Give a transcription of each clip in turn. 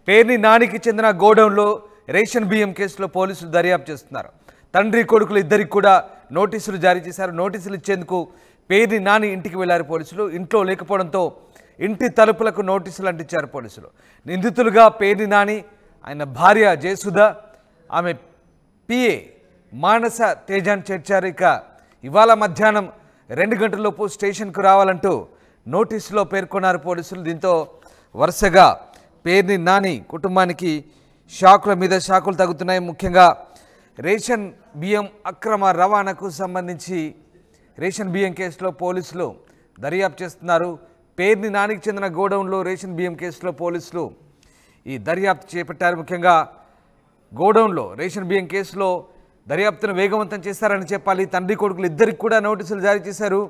పేర్ని నానికి చెందిన గోడౌన్లో రేషన్ బియ్యం కేసులో పోలీసులు దర్యాప్తు చేస్తున్నారు. తండ్రి కొడుకులు ఇద్దరికి కూడా నోటీసులు జారీ చేశారు. నోటీసులు ఇచ్చేందుకు పేర్ని నాని ఇంటికి వెళ్లారు పోలీసులు. ఇంట్లో లేకపోవడంతో ఇంటి తలుపులకు నోటీసులు అంటించారు పోలీసులు. నిందితులుగా పేర్ని నాని, ఆయన భార్య జయసుధ, ఆమె పిఏ మానస తేజాన్ని చేర్చారు. ఇక ఇవాళ మధ్యాహ్నం 2 గంటలలోపు స్టేషన్కు రావాలంటూ నోటీసులో పేర్కొన్నారు పోలీసులు. దీంతో వరుసగా పేర్ని నాని కుటుంబానికి షాకుల మీద షాకులు తగ్గుతున్నాయి. ముఖ్యంగా రేషన్ బియ్యం అక్రమ రవాణాకు సంబంధించి రేషన్ బియ్యం కేసులో పోలీసులు దర్యాప్తు చేస్తున్నారు. పేర్ని నానికి చెందిన గోడౌన్లో రేషన్ బియ్యం కేసులో పోలీసులు ఈ దర్యాప్తు చేపట్టారు. ముఖ్యంగా గోడౌన్లో రేషన్ బియ్యం కేసులో దర్యాప్తును వేగవంతం చేశారని చెప్పాలి. తండ్రి కొడుకులు ఇద్దరికి కూడా నోటీసులు జారీ చేశారు.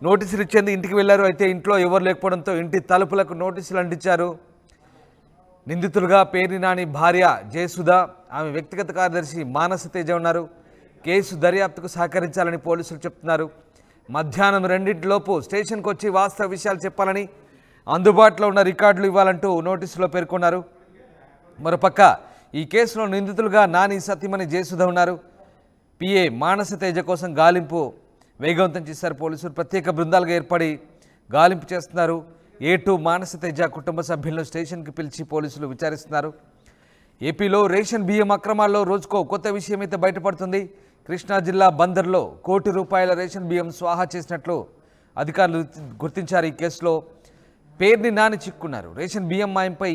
నోటీసులు ఇచ్చేందుకు ఇంటికి వెళ్లారు. అయితే ఇంట్లో ఎవరు లేకపోవడంతో ఇంటి తలుపులకు నోటీసులు అంటించారు. నిందితులుగా పేర్ని నాని భార్య జయసుధ, ఆమె వ్యక్తిగత కార్యదర్శి మానస తేజ ఉన్నారు. కేసు దర్యాప్తుకు సహకరించాలని పోలీసులు చెప్తున్నారు. మధ్యాహ్నం 2 స్టేషన్కు వచ్చి వాస్తవ విషయాలు చెప్పాలని, అందుబాటులో ఉన్న రికార్డులు ఇవ్వాలంటూ నోటీసులో పేర్కొన్నారు. మరోపక్క ఈ కేసులో నిందితులుగా నాని సతీమణి జయసుధ ఉన్నారు. పిఏ మానస తేజ కోసం గాలింపు వేగవంతం చేశారు పోలీసులు. ప్రత్యేక బృందాలుగా ఏర్పడి గాలింపు చేస్తున్నారు. A2 మానస తేజ కుటుంబ సభ్యులను స్టేషన్కి పిలిచి పోలీసులు విచారిస్తున్నారు. ఏపీలో రేషన్ బియ్యం అక్రమాల్లో రోజుకో కొత్త విషయం అయితే బయటపడుతుంది. కృష్ణా జిల్లా బందర్లో ₹1 రేషన్ బియ్యం స్వాహా చేసినట్లు అధికారులు గుర్తించారు. ఈ కేసులో పేర్ని నాని చిక్కున్నారు. రేషన్ బియ్యం మాయంపై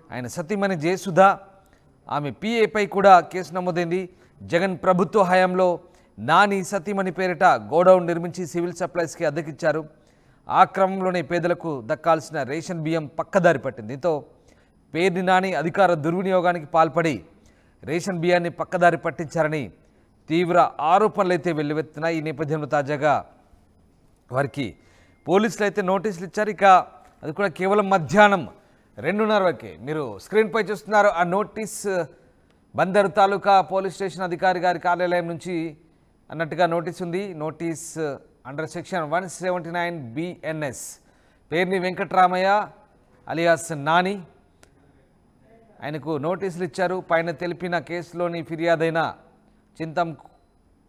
ఆయన సతీమణి జయసుధ, ఆమె పిఏపై కూడా కేసు నమోదైంది. జగన్ ప్రభుత్వ హయాంలో నాని సతీమణి పేరిట గోడౌన్ నిర్మించి సివిల్ సప్లైస్కి అద్దెకిచ్చారు. ఆ క్రమంలోనే పేదలకు దక్కాల్సిన రేషన్ బియ్యం పక్కదారి పట్టింది. దీంతో పేర్ని నాని అధికార దుర్వినియోగానికి పాల్పడి రేషన్ బియ్యాన్ని పక్కదారి పట్టించారని తీవ్ర ఆరోపణలు అయితే వెల్లువెత్తున్నాయి. ఈ నేపథ్యంలో తాజాగా వారికి పోలీసులు అయితే నోటీసులు ఇచ్చారు. ఇక అది కూడా కేవలం మధ్యాహ్నం 2:30కే. మీరు స్క్రీన్పై చూస్తున్నారు ఆ నోటీస్. బందరు తాలూకా పోలీస్ స్టేషన్ అధికారి గారి కార్యాలయం నుంచి అన్నట్టుగా నోటీస్ ఉంది. Notice under section 179 BNS Perni Venkatramaiah alias Nani, ఆయనకు నోటీసులు ఇచ్చారు. పైన తెలిపిన కేసులోని ఫిర్యాదైన చింతం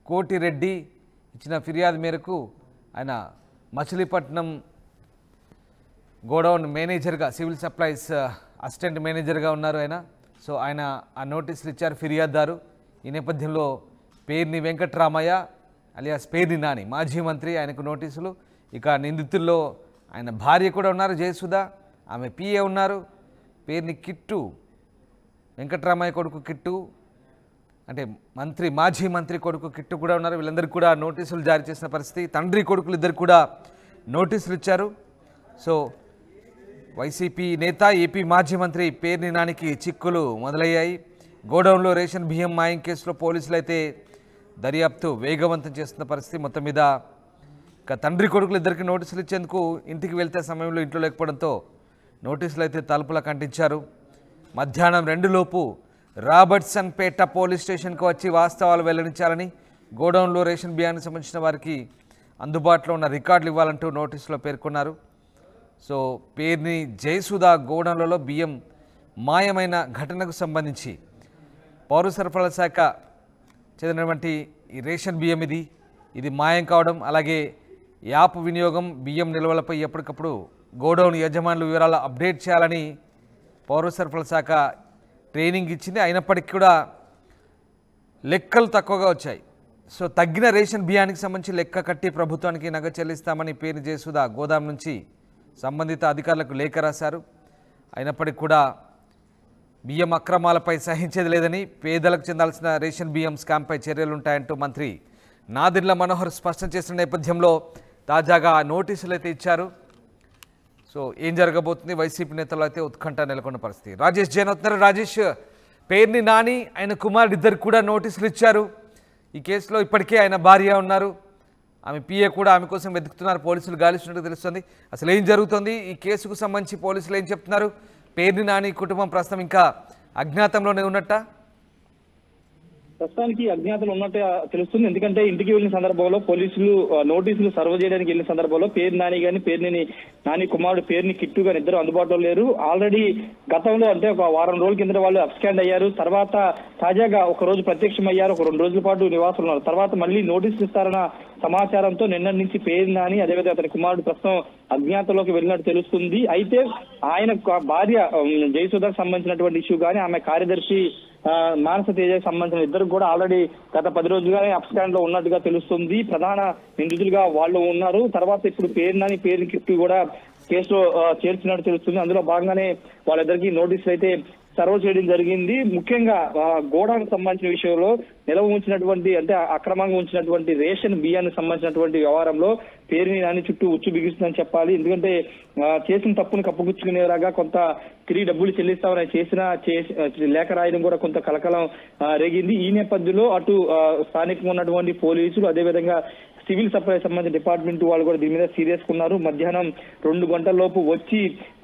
కోటిరెడ్డి ఇచ్చిన ఫిర్యాదు మేరకు ఆయన మచిలీపట్నం గోడౌన్ మేనేజర్గా, సివిల్ సప్లైస్ అసిస్టెంట్ మేనేజర్గా ఉన్నారు ఆయన. సో ఆయన ఆ నోటీసులు ఇచ్చారు ఫిర్యాదుదారు. ఈ నేపథ్యంలో పేర్ని వెంకట్రామయ్య అలియాస్ పేర్ని నాని మాజీ మంత్రి, ఆయనకు నోటీసులు. ఇక నిందితుల్లో ఆయన భార్య కూడా ఉన్నారు జయసుధ, ఆమె పిఏ ఉన్నారు. పేర్ని కిట్టు, వెంకట్రామయ్య కొడుకు కిట్టు అంటే మాజీ మంత్రి కొడుకు కిట్టు కూడా ఉన్నారు. వీళ్ళందరికీ కూడా నోటీసులు జారీ చేసిన పరిస్థితి. తండ్రి కొడుకులు ఇద్దరికి కూడా నోటీసులు ఇచ్చారు. సో వైసీపీ నేత, ఏపీ మాజీ మంత్రి పేర్ని నానికి చిక్కులు మొదలయ్యాయి. గోడౌన్లో రేషన్ బియ్యం మాయం కేసులో పోలీసులు అయితే దర్యాప్తు వేగవంతం చేస్తున్న పరిస్థితి. మొత్తం మీద ఇక తండ్రి కొడుకులు ఇద్దరికి నోటీసులు ఇచ్చేందుకు ఇంటికి వెళ్తే సమయంలో ఇంట్లో లేకపోవడంతో నోటీసులు అయితే తలుపులకు అంటించారు. మధ్యాహ్నం 2 రాబర్ట్సన్ పేట పోలీస్ స్టేషన్కు వచ్చి వాస్తవాలు వెల్లడించాలని, గోడౌన్లో రేషన్ బియ్యానికి సంబంధించిన వారికి అందుబాటులో ఉన్న రికార్డులు ఇవ్వాలంటూ నోటీసులో పేర్కొన్నారు. సో పేర్ని జయసుధ గోడౌన్లలో బియ్యం మాయమైన ఘటనకు సంబంధించి పౌర సరఫరాల శాఖ చెందినటువంటి ఈ రేషన్ బియ్యం ఇది మాయం కావడం, అలాగే యాప్ వినియోగం, బియ్యం నిల్వలపై ఎప్పటికప్పుడు గోడౌన్ యజమానుల వివరాలు అప్డేట్ చేయాలని పౌర సరఫరాల శాఖ ట్రైనింగ్ ఇచ్చింది. అయినప్పటికీ కూడా లెక్కలు తక్కువగా వచ్చాయి. సో తగ్గిన రేషన్ బియ్యానికి సంబంధించి లెక్క కట్టి ప్రభుత్వానికి నగదు చెల్లిస్తామని పేర్ని జయసుధ గోదాం నుంచి సంబంధిత అధికారులకు లేఖ రాశారు. అయినప్పటికీ కూడా బియ్యం అక్రమాలపై సహించేది లేదని, పేదలకు చెందాల్సిన రేషన్ బియ్యం స్కామ్పై చర్యలుంటాయంటూ మంత్రి నాదెండ్ల మనోహర్ స్పష్టం చేసిన నేపథ్యంలో తాజాగా నోటీసులు అయితే ఇచ్చారు. సో ఏం జరగబోతుంది? వైసీపీ నేతలు అయితే ఉత్కంఠ నెలకొన్న పరిస్థితి. రాజేష్ జైన్ అవుతున్నారు. రాజేష్, పేర్ని నాని ఆయన కుమారుడు ఇద్దరికి కూడా నోటీసులు ఇచ్చారు. ఈ కేసులో ఇప్పటికే ఆయన భార్య ఉన్నారు, ఆమె పిఏ కూడా ఆమె కోసం వెతుకుతున్నారు. పోలీసులు గాలిస్తున్నట్టు తెలుస్తుంది. అసలు ఏం జరుగుతుంది? ఈ కేసుకు సంబంధించి పోలీసులు ఏం చెప్తున్నారు? పేర్ని నాని కుటుంబం ప్రస్తుతం ఇంకా అజ్ఞాతంలోనే ఉన్నట్ట? ప్రస్తుతానికి అజ్ఞాతలు ఉన్నట్టు తెలుస్తుంది. ఎందుకంటే ఇంటికి వెళ్ళిన సందర్భంలో పోలీసులు నోటీసులు సర్వ్ చేయడానికి వెళ్ళిన సందర్భంలో పేరు నాని గాని పేరుని నాని కుమారుడు పేరుని కిట్టు గాని ఇద్దరు అందుబాటులో లేరు. ఆల్రెడీ గతంలో అంటే ఒక వారం రోజుల కింద వాళ్ళు అబ్స్కాండ్ అయ్యారు. తర్వాత తాజాగా ఒక రోజు ప్రత్యక్షం అయ్యారు. ఒక 2 రోజుల పాటు నివాసం ఉన్నారు. తర్వాత మళ్ళీ నోటీసులు ఇస్తారన్న సమాచారంతో నిన్నటి నుంచి పేరు నాని అదేవిధంగా అతని కుమారుడు ప్రస్తుతం అజ్ఞాతంలోకి వెళ్ళినట్టు తెలుస్తుంది. అయితే ఆయన భార్య జయసుధకు సంబంధించినటువంటి ఇష్యూ కానీ ఆమె కార్యదర్శి మానస తేజకు సంబంధించిన ఇద్దరు కూడా ఆల్రెడీ గత 10 రోజులుగానే అబ్స్కాండ్ లో ఉన్నట్టుగా తెలుస్తుంది. ప్రధాన నిందితులుగా వాళ్ళు ఉన్నారు. తర్వాత ఇప్పుడు పేరు నాని పేరు కిట్టు కూడా కేసులో చేర్చినట్టు తెలుస్తుంది. అందులో భాగంగానే వాళ్ళిద్దరికి నోటీసులు అయితే సర్వ్ చేయడం జరిగింది. ముఖ్యంగా గోడాకు సంబంధించిన విషయంలో నిలవ ఉంచినటువంటి అంటే అక్రమంగా ఉంచినటువంటి రేషన్ బియ్యానికి సంబంధించినటువంటి వ్యవహారంలో పేరుని నాని చుట్టూ ఉచ్చు బిగిస్తుందని చెప్పాలి. ఎందుకంటే చేసిన తప్పును కప్పుపుచ్చుకునేలాగా కొంత తిరిగి డబ్బులు చెల్లిస్తామని చేసిన లేఖ రాయడం కూడా కొంత కలకలం రేగింది. ఈ నేపథ్యంలో అటు స్థానికంగా ఉన్నటువంటి పోలీసులు అదేవిధంగా సివిల్ సప్లై సంబంధించిన డిపార్ట్మెంట్ వాళ్ళు కూడా దీని మీద సీరియస్ ఉన్నారు. మధ్యాహ్నం 2 గంటల లోపు వచ్చి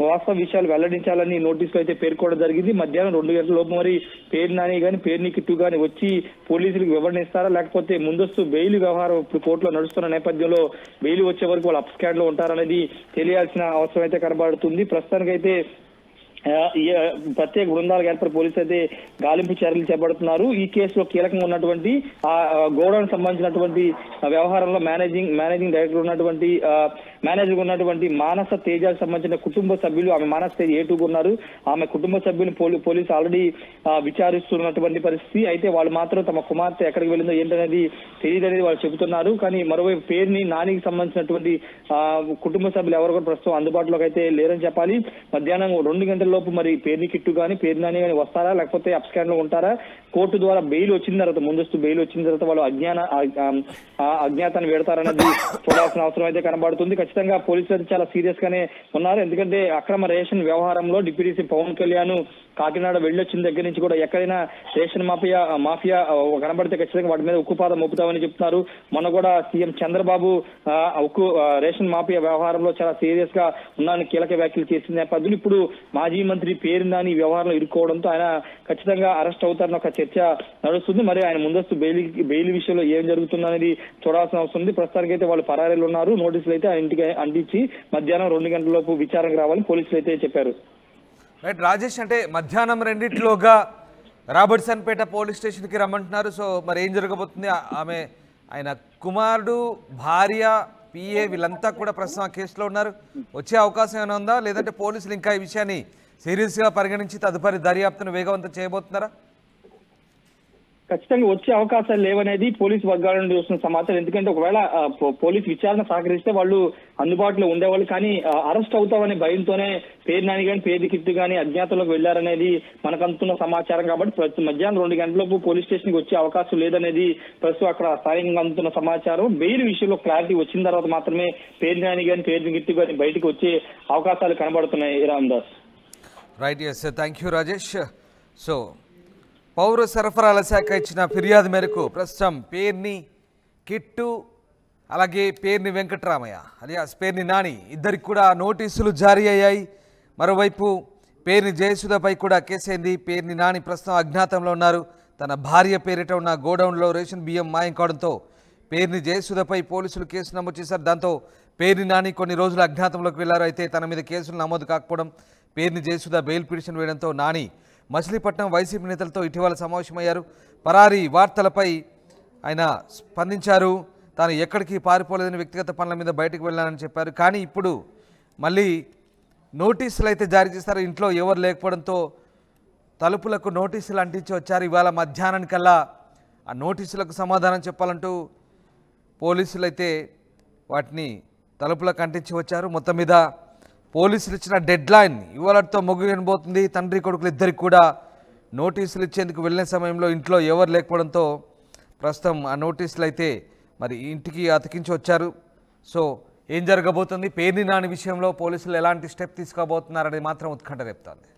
వాస్తవ విషయాలు వెల్లడించాలని నోటీసులు అయితే పేర్కోవడం జరిగింది. మధ్యాహ్నం 2 గంటల లోపు మరి పేరు నాని గాని పేరుని కిట్టు గాని వచ్చి పోలీసులకు వివరణ ఇస్తారా లేకపోతే ముందస్తు బెయిల్ వ్యవహారం ఇప్పుడు కోర్టులో నడుస్తున్న నేపథ్యంలో బెయిల్ వచ్చే వరకు వాళ్ళు అప్స్కాండ్ లో ఉంటారనేది తెలియాల్సిన అవసరం అయితే కనబడుతుంది. ప్రస్తుతానికైతే ప్రత్యేక బృందాలకు ఏర్పడి పోలీసులు అయితే గాలింపు చర్యలు చేపడుతున్నారు. ఈ కేసులో కీలకంగా ఉన్నటువంటి ఆ గోడౌన్ సంబంధించినటువంటి వ్యవహారంలో మేనేజింగ్ డైరెక్టర్ ఉన్నటువంటి మానస తేజకు సంబంధించిన కుటుంబ సభ్యులు ఆమె మానస తేజ ఏటుగా ఉన్నారు. ఆమె కుటుంబ సభ్యులు పోలీసు ఆల్రెడీ విచారిస్తున్నటువంటి పరిస్థితి. అయితే వాళ్ళు మాత్రం తమ కుమార్తె ఎక్కడికి వెళ్ళిందో ఏంటనేది తెలియదనేది వాళ్ళు చెబుతున్నారు. కానీ మరోవైపు పేరుని నానికి సంబంధించినటువంటి కుటుంబ సభ్యులు ఎవరు కూడా ప్రస్తుతం అందుబాటులోకి అయితే లేరని చెప్పాలి. మధ్యాహ్నం 2 గంటల లోపు మరి పేరుని కిట్టు కానీ పేరు నాని కానీ వస్తారా లేకపోతే అప్స్కాండ్ లో ఉంటారా? కోర్టు ద్వారా బెయిల్ వచ్చిన తర్వాత ముందస్తు బెయిల్ వచ్చిన తర్వాత వాళ్ళు అజ్ఞాతాన్ని పెడతారన్నది చూడాల్సిన అవసరం అయితే కనబడుతుంది. ఖచ్చితంగా పోలీసులు అయితే చాలా సీరియస్ గానే ఉన్నారు. ఎందుకంటే అక్రమ రేషన్ వ్యవహారంలో డిప్యూటీ సీఎం పవన్ కళ్యాణ్ కాకినాడ వెళ్ళొచ్చిన దగ్గర నుంచి కూడా ఎక్కడైనా రేషన్ మాఫియా కనబడితే ఖచ్చితంగా వాటి మీద ఉక్కుపాదం మోపుతామని చెప్తున్నారు. మొన్న కూడా సీఎం చంద్రబాబు రేషన్ మాఫియా వ్యవహారంలో చాలా సీరియస్ గా ఉన్నారని కీలక వ్యాఖ్యలు చేసిన నేపథ్యంలో ఇప్పుడు మాజీ మంత్రి పేరు నాని వ్యవహారంలో ఇరుక్కోవడంతో ఆయన ఖచ్చితంగా అరెస్ట్ అవుతారని ఒక చర్చ నడుస్తుంది. మరి ఆయన ముందస్తు బెయిల్ విషయంలో ఏం జరుగుతుందనేది చూడాల్సిన అవసరం ఉంది. ప్రస్తుతానికి అయితే వాళ్ళు పరారీలో ఉన్నారు. నోటీసులు అయితే ఆయన ఇంటికి అందించి మధ్యాహ్నం 2 గంటల లోపు విచారణకు రావాలని పోలీసులు అయితే చెప్పారు. రైట్ రాజేష్, అంటే మధ్యాహ్నం 2 రాబర్ట్సన్పేట పోలీస్ స్టేషన్కి రమ్మంటున్నారు. సో మరి ఏం జరగబోతుంది? ఆయన కుమారుడు భార్య పిఏ వీళ్ళంతా కూడా ప్రస్తుతం ఆ కేసులో ఉన్నారు. వచ్చే అవకాశం ఏమైనా ఉందా లేదంటే పోలీసులు ఇంకా ఈ విషయాన్ని సీరియస్గా పరిగణించి తదుపరి దర్యాప్తును వేగవంతం చేయబోతున్నారా? ఖచ్చితంగా వచ్చే అవకాశాలు లేవనేది పోలీసు వర్గాల నుండి వస్తున్న సమాచారం. ఎందుకంటే ఒకవేళ పోలీసు విచారణ సహకరిస్తే వాళ్ళు అందుబాటులో ఉండేవాళ్ళు. కానీ అరెస్ట్ అవుతామనే భయంతోనే పేరు నాని కానీ పేరు కిట్టు కానీ అజ్ఞాతంలోకి వెళ్లారనేది మనకు అందుతున్న సమాచారం. కాబట్టి మధ్యాహ్నం 2 గంటలకు పోలీస్ స్టేషన్కి వచ్చే అవకాశం లేదనేది ప్రస్తుతం అక్కడ స్థానికంగా అందుతున్న సమాచారం. బెయిల్ విషయంలో క్లారిటీ వచ్చిన తర్వాత మాత్రమే పేరు నాని కానీ పేరు కిట్టు కానీ బయటకు వచ్చే అవకాశాలు కనబడుతున్నాయి. Ramdas. Right, yes, thank you Rajesh. So పౌర సరఫరాల శాఖ ఇచ్చిన ఫిర్యాదు మేరకు ప్రస్తుతం పేర్ని కిట్టు అలాగే పేర్ని వెంకటరామయ్య అలియాస్ పేర్ని నాని ఇద్దరికి కూడా నోటీసులు జారీ అయ్యాయి. మరోవైపు పేర్ని జయసుధపై కూడా కేసైంది. పేర్ని నాని ప్రస్తుతం అజ్ఞాతంలో ఉన్నారు. తన భార్య పేరిట ఉన్న గోడౌన్లో రేషన్ బియ్యం మాయం కావడంతో పేర్ని జయసుధపై పోలీసులు కేసు నమోదు చేశారు. దాంతో పేర్ని నాని కొన్ని రోజులు అజ్ఞాతంలోకి వెళ్లారు. అయితే తన మీద కేసులు నమోదు కాకపోవడం, పేర్ని జయసుధ బెయిల్ పిటిషన్ వేయడంతో నాని మచిలీపట్నం వైసీపీ నేతలతో ఇటీవల సమావేశమయ్యారు. పరారీ వార్తలపై ఆయన స్పందించారు. తాను ఎక్కడికి పారిపోలేదని వ్యక్తిగత పనుల మీద బయటకు వెళ్ళానని చెప్పారు. కానీ ఇప్పుడు మళ్ళీ నోటీసులు అయితే జారీ చేస్తారు. ఇంట్లో ఎవరు లేకపోవడంతో తలుపులకు నోటీసులు అంటించి వచ్చారు. ఇవాళ మధ్యాహ్నానికల్లా ఆ నోటీసులకు సమాధానం చెప్పాలంటూ పోలీసులు అయితే వాటిని తలుపులకు అంటించి వచ్చారు. మొత్తం మీద పోలీసులు ఇచ్చిన డెడ్ లైన్ ఇవాళతో ముగియబోతుంది. తండ్రి కొడుకులు ఇద్దరికి కూడా నోటీసులు ఇచ్చేందుకు వెళ్ళిన సమయంలో ఇంట్లో ఎవరు లేకపోవడంతో ప్రస్తుతం ఆ నోటీసులు అయితే మరి ఇంటికి అతికించి వచ్చారు. సో ఏం జరగబోతుంది, పేర్ని నాని విషయంలో పోలీసులు ఎలాంటి స్టెప్ తీసుకోబోతున్నారనేది మాత్రం ఉత్కంఠ రేపుతోంది.